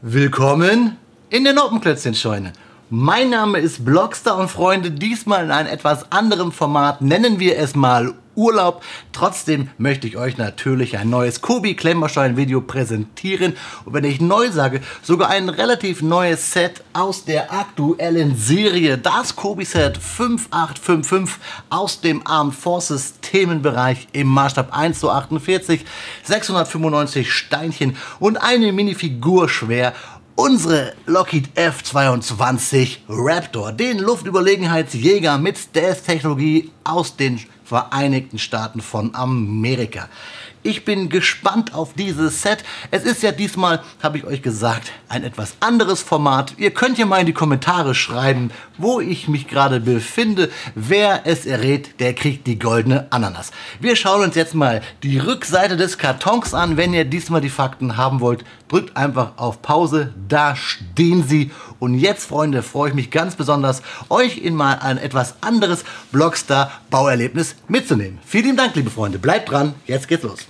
Willkommen in der Noppenklötzchenscheune. Mein Name ist Blockstar und Freunde, diesmal in einem etwas anderem Format, nennen wir es mal Urlaub. Trotzdem möchte ich euch natürlich ein neues Kobi-Klemmbaustein-Video präsentieren. Und wenn ich neu sage, sogar ein relativ neues Set aus der aktuellen Serie. Das Kobi-Set 5855 aus dem Armed Forces Themenbereich im Maßstab 1:48, 695 Steinchen und eine Minifigur schwer. Unsere Lockheed F-22 Raptor, den Luftüberlegenheitsjäger mit Stealth-Technologie aus den Vereinigten Staaten von Amerika. Ich bin gespannt auf dieses Set. Es ist ja diesmal, habe ich euch gesagt, ein etwas anderes Format. Ihr könnt ja mal in die Kommentare schreiben, wo ich mich gerade befinde. Wer es errät, der kriegt die goldene Ananas. Wir schauen uns jetzt mal die Rückseite des Kartons an. Wenn ihr diesmal die Fakten haben wollt, drückt einfach auf Pause. Da stehen sie. Und jetzt, Freunde, freue ich mich ganz besonders, euch in mal ein etwas anderes Blockstar-Bauerlebnis mitzunehmen. Vielen Dank, liebe Freunde. Bleibt dran. Jetzt geht's los.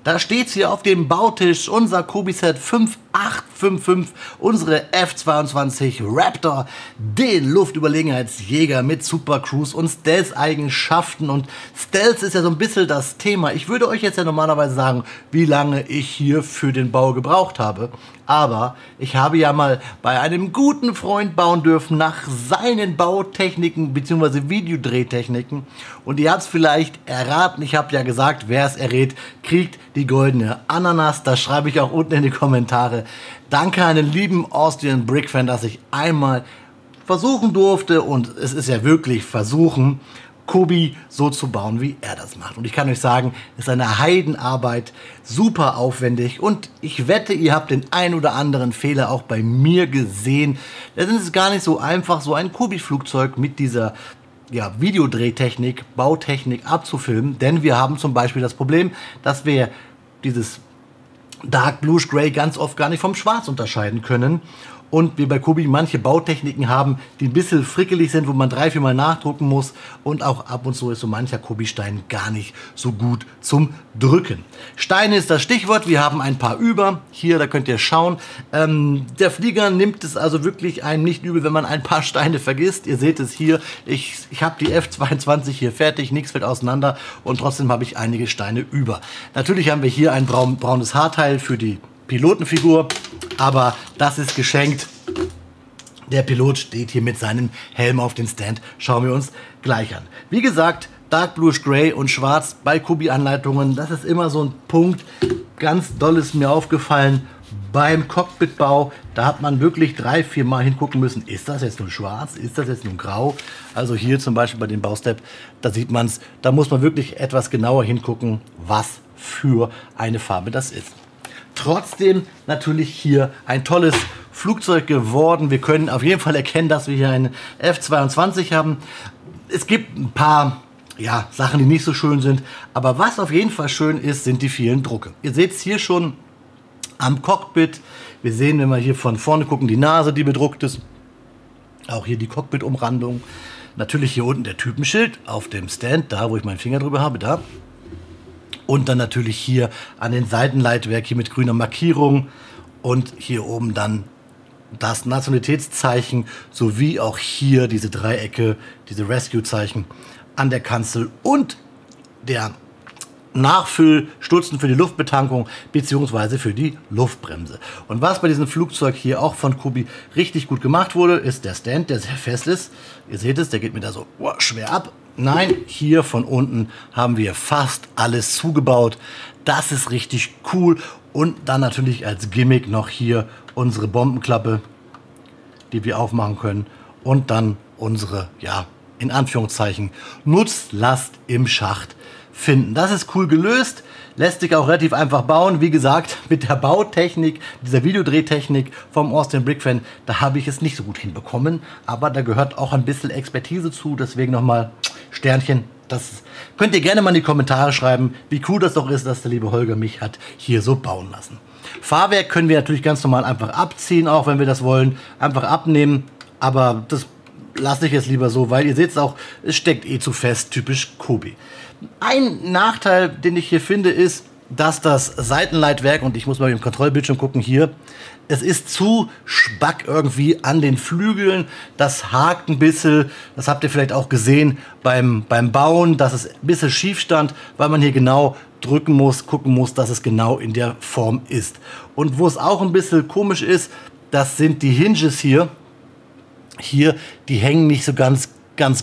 Da steht hier auf dem Bautisch unser Kobi-Set 5855, unsere F-22 Raptor, den Luftüberlegenheitsjäger mit Super Cruise und Stealth-Eigenschaften. Und Stealth ist ja so ein bisschen das Thema. Ich würde euch jetzt ja normalerweise sagen, wie lange ich hier für den Bau gebraucht habe. Aber ich habe ja mal bei einem guten Freund bauen dürfen nach seinen Bautechniken bzw. Videodrehtechniken. Und ihr habt es vielleicht erraten, ich habe ja gesagt, wer es errät, kriegt die goldene Ananas. Das schreibe ich auch unten in die Kommentare. Danke an den lieben Austrian Brick Fan, dass ich einmal versuchen durfte, und es ist ja wirklich versuchen, Kobi so zu bauen, wie er das macht. Und ich kann euch sagen, es ist eine Heidenarbeit, super aufwendig, und ich wette, ihr habt den ein oder anderen Fehler auch bei mir gesehen. Es ist gar nicht so einfach, so ein Kobi-Flugzeug mit dieser Videodrehtechnik, Bautechnik abzufilmen, denn wir haben zum Beispiel das Problem, dass wir dieses Dark Bluish Gray ganz oft gar nicht vom Schwarz unterscheiden können. Und wir bei Kobi manche Bautechniken haben, die ein bisschen frickelig sind, wo man 3-4 Mal nachdrucken muss. Und auch ab und zu ist so mancher Kobi-Stein gar nicht so gut zum Drücken. Steine ist das Stichwort. Wir haben ein paar über. Hier, da könnt ihr schauen. Der Flieger nimmt es also wirklich einem nicht übel, wenn man ein paar Steine vergisst. Ihr seht es hier. Ich habe die F-22 hier fertig. Nichts fällt auseinander. Und trotzdem habe ich einige Steine über. Natürlich haben wir hier ein braunes Haarteil für die Pilotenfigur, aber das ist geschenkt. Der Pilot steht hier mit seinem Helm auf dem Stand. Schauen wir uns gleich an. Wie gesagt, Dark Bluish Gray und Schwarz bei Kobi-Anleitungen, das ist immer so ein Punkt. Ganz doll ist mir aufgefallen beim Cockpitbau. Da hat man wirklich 3-4 Mal hingucken müssen. Ist das jetzt nun schwarz? Ist das jetzt nun grau? Also hier zum Beispiel bei dem Baustep, da sieht man es. Da muss man wirklich etwas genauer hingucken, was für eine Farbe das ist. Trotzdem natürlich hier ein tolles Flugzeug geworden. Wir können auf jeden Fall erkennen, dass wir hier einen F-22 haben. Es gibt ein paar Sachen, die nicht so schön sind. Aber was auf jeden Fall schön ist, sind die vielen Drucke. Ihr seht es hier schon am Cockpit. Wir sehen, wenn wir hier von vorne gucken, die Nase, die bedruckt ist. Auch hier die Cockpit-Umrandung. Natürlich hier unten der Typenschild auf dem Stand, da wo ich meinen Finger drüber habe, da. Und dann natürlich hier an den Seitenleitwerk hier mit grüner Markierung und hier oben dann das Nationalitätszeichen sowie auch hier diese Dreiecke, diese Rescue-Zeichen an der Kanzel und der Nachfüllstutzen für die Luftbetankung bzw. für die Luftbremse. Und was bei diesem Flugzeug hier auch von Kobi richtig gut gemacht wurde, ist der Stand, der sehr fest ist. Ihr seht es, der geht mir da so schwer ab. Nein, hier von unten haben wir fast alles zugebaut. Das ist richtig cool. Und dann natürlich als Gimmick noch hier unsere Bombenklappe, die wir aufmachen können. Und dann unsere, in Anführungszeichen, Nutzlast im Schacht finden. Das ist cool gelöst. Lässt sich auch relativ einfach bauen. Wie gesagt, mit der Bautechnik, dieser Videodrehtechnik vom Austrian Brick Fan, da habe ich es nicht so gut hinbekommen. Aber da gehört auch ein bisschen Expertise zu. Deswegen nochmal Sternchen. Das könnt ihr gerne mal in die Kommentare schreiben, wie cool das doch ist, dass der liebe Holger mich hat hier so bauen lassen. Fahrwerk können wir natürlich ganz normal einfach abziehen, auch wenn wir das wollen. Einfach abnehmen. Aber das lasse ich jetzt lieber so, weil ihr seht es auch, es steckt eh zu fest, typisch Kobi. Ein Nachteil, den ich hier finde, ist, dass das Seitenleitwerk, und ich muss mal im Kontrollbildschirm gucken hier, es ist zu spack irgendwie an den Flügeln, das hakt ein bisschen, das habt ihr vielleicht auch gesehen beim Bauen, dass es ein bisschen schief stand, weil man hier genau drücken muss, gucken muss, dass es genau in der Form ist. Und wo es auch ein bisschen komisch ist, das sind die Hinges hier. Hier, die hängen nicht so ganz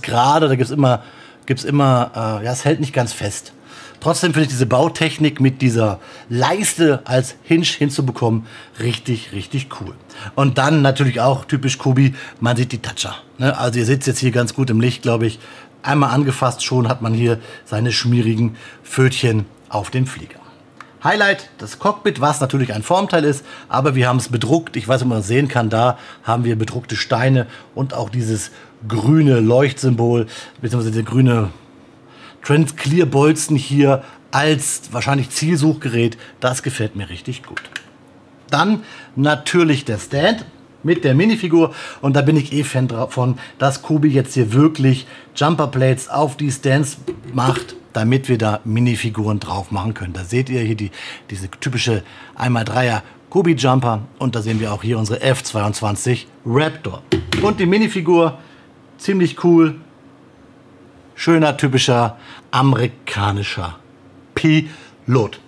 gerade, da gibt's immer, es hält nicht ganz fest. Trotzdem finde ich diese Bautechnik mit dieser Leiste als Hinge hinzubekommen richtig, richtig cool. Und dann natürlich auch typisch Kobi, man sieht die Toucher. Ne? Also ihr seht es jetzt hier ganz gut im Licht, glaube ich. Einmal angefasst, schon hat man hier seine schmierigen Pfötchen auf dem Flieger. Highlight, das Cockpit, was natürlich ein Formteil ist, aber wir haben es bedruckt. Ich weiß nicht, ob man das sehen kann, da haben wir bedruckte Steine und auch dieses grüne Leuchtsymbol, beziehungsweise der grüne Trans-Clear-Bolzen hier als wahrscheinlich Zielsuchgerät. Das gefällt mir richtig gut. Dann natürlich der Stand mit der Minifigur, und da bin ich Fan davon, dass Kobi jetzt hier wirklich Jumperplates auf die Stands macht. damit wir da Minifiguren drauf machen können. Da seht ihr hier diese typische 1x3er Kobi Jumper und da sehen wir auch hier unsere F-22 Raptor. Und die Minifigur, ziemlich cool, schöner, typischer amerikanischer Pilot.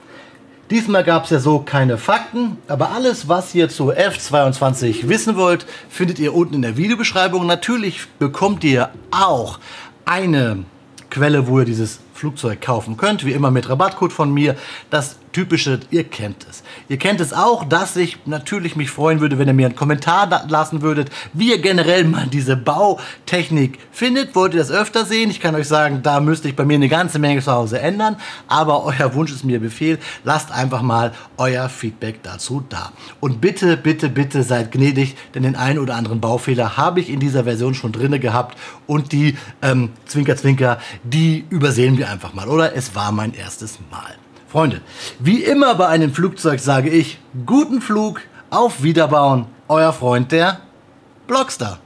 Diesmal gab es ja so keine Fakten, aber alles, was ihr zu F-22 wissen wollt, findet ihr unten in der Videobeschreibung. Natürlich bekommt ihr auch eine Quelle, wo ihr dieses Flugzeug kaufen könnt, wie immer mit Rabattcode von mir. Das typische, ihr kennt es. Ihr kennt es auch, dass ich natürlich mich freuen würde, wenn ihr mir einen Kommentar lassen würdet, wie ihr generell mal diese Bautechnik findet. Wollt ihr das öfter sehen? Ich kann euch sagen, da müsste ich bei mir eine ganze Menge zu Hause ändern, aber euer Wunsch ist mir Befehl. Lasst einfach mal euer Feedback dazu da. Und bitte, bitte, bitte seid gnädig, denn den einen oder anderen Baufehler habe ich in dieser Version schon drinne gehabt und die Zwinker, Zwinker, die übersehen wir einfach mal, oder? Es war mein erstes Mal. Freunde, wie immer bei einem Flugzeug sage ich, guten Flug, auf Wiederbauen, euer Freund der Blockstar.